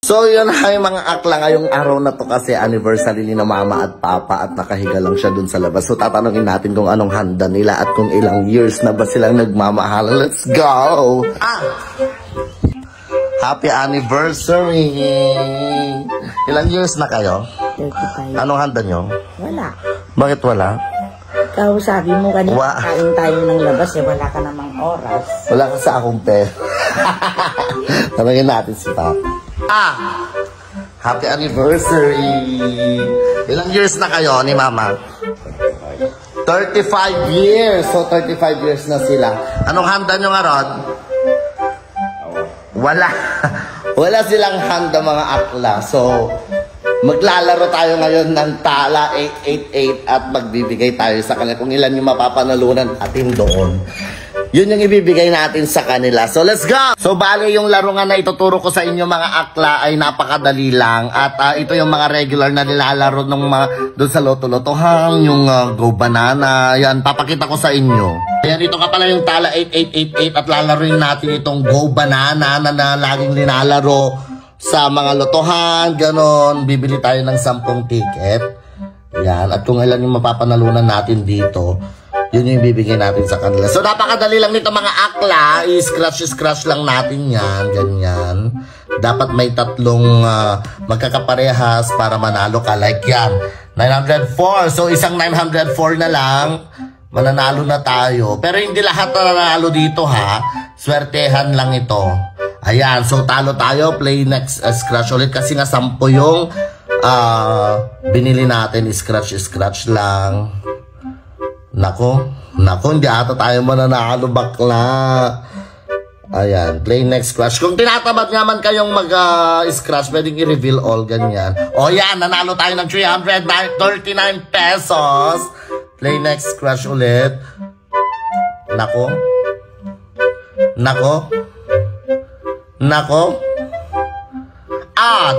So yun ay mga akla ngayong araw na to kasi anniversary ni na mama at papa at nakahiga lang siya dun sa labas. So tatanungin natin kung anong handa nila at kung ilang years na ba silang nagmamahalan. Let's go! Happy anniversary! Ilang years na kayo? 35. Anong handa nyo? Wala. Bakit wala? Ikaw sabi mo kanina kain tayo ng labas eh, wala ka namang oras. Wala ka sa akong pera. Tanungin natin si Papa. Happy anniversary! Ilang years na kayo ni Mama? 35 years! So 35 years na sila. Anong handa nyo nga Rod? Wala. Wala silang handa mga akla. So maglalaro tayo ngayon ng tala 888 at magbibigay tayo sa kanila kung ilan yung mapapanalunan atin doon. Yun yung ibibigay natin sa kanila. So let's go! So bale yung laro nga na ituturo ko sa inyo mga akla ay napakadali lang. At ito yung mga regular na nilalaro ng mga doon sa loto-lotohang, yung Go Banana. Yan, papakita ko sa inyo. Ayan, ito ka pala yung tala 8888 at lalaroin natin itong Go Banana na laging nilalaro sa mga lotohan, ganon. Bibili tayo ng 10 ticket. Yan, at kung ilan yung mapapanalunan natin dito, yun yung bibigay natin sa kanila. So napakadali lang nito mga akla. I-scratch lang natin yan. Ganyan. Dapat may tatlong magkakaparehas para manalo ka. Like yan. 904. So isang 904 na lang. Mananalo na tayo. Pero hindi lahat na nanalo dito ha. Swertehan lang ito. Ayan. So talo tayo. Play next scratch ulit. Kasi nga 10 yung binili natin. Scratch lang. Nako, hindi ata tayo mananalo bakla. Ayan, play next scratch. Kung tinatamad naman kayong mag-scratch, pwedeng i-reveal all, ganyan. O yan, nanalo tayo ng 339 pesos. Play next scratch ulit. Nako.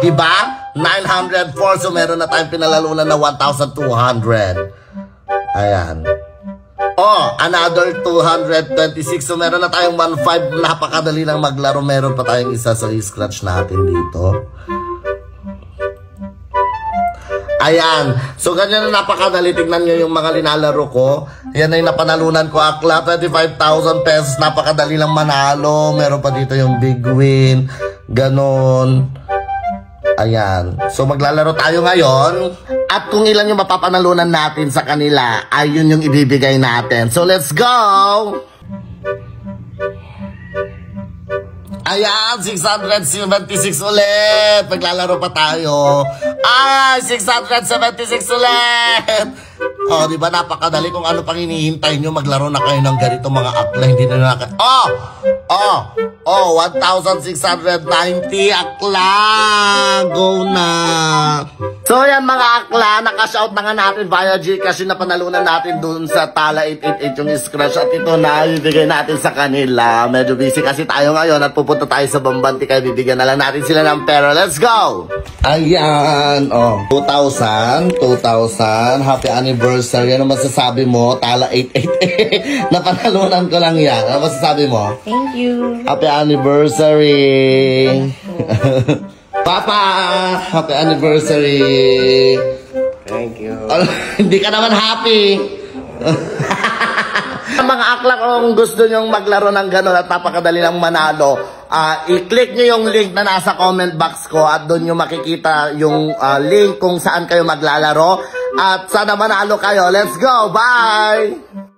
Diba? 904, so meron na tayong pinalalunan na 1,200. Ayan. Another 226. So meron na tayong 1,500. Napakadali lang maglaro. Meron pa tayong isa sa scratch natin dito. Ayan. So ganyan na napakadali. Tignan nyo yung mga linalaro ko. Yan ay napanalunan ko. Akla, 25,000 pesos. Napakadali lang manalo. Meron pa dito yung big win. Ganon. Ayan. So maglalaro tayo ngayon. At kung ilan yung mapapanalunan natin sa kanila, ayun yung ibibigay natin. So let's go! Ayan, 676 ulit. Maglalaro pa tayo. 676 ulit. Diba napakadali kung ano pang hinihintay nyo. Maglaro na kayo ng ganito mga akla. Hindi na nakaka... 1,690 akla. Go na. So yan mga akla, nakashout na nga natin via Gcash yung napanalunan natin dun sa tala 888 yung scratch. At ito na ibigay natin sa kanila. Medyo busy kasi tayo ngayon at pupunta tayo sa Bambanti kaya bibigyan na lang natin sila ng pera. Let's go! Ayan, 2,000. Happy anniversary. Ano masasabi mo? Tala 888. Napanalunan ko lang yan. Ano masasabi mo? Thank you. Happy anniversary. Papa, happy anniversary. Thank you. Hindi ka naman happy. Mga akla, kung gusto nyong maglaro ng gano'n at napakadali lang manalo, i-click nyo yung link na nasa comment box ko at doon nyo makikita yung link kung saan kayo maglalaro. At sana manalo kayo. Let's go! Bye!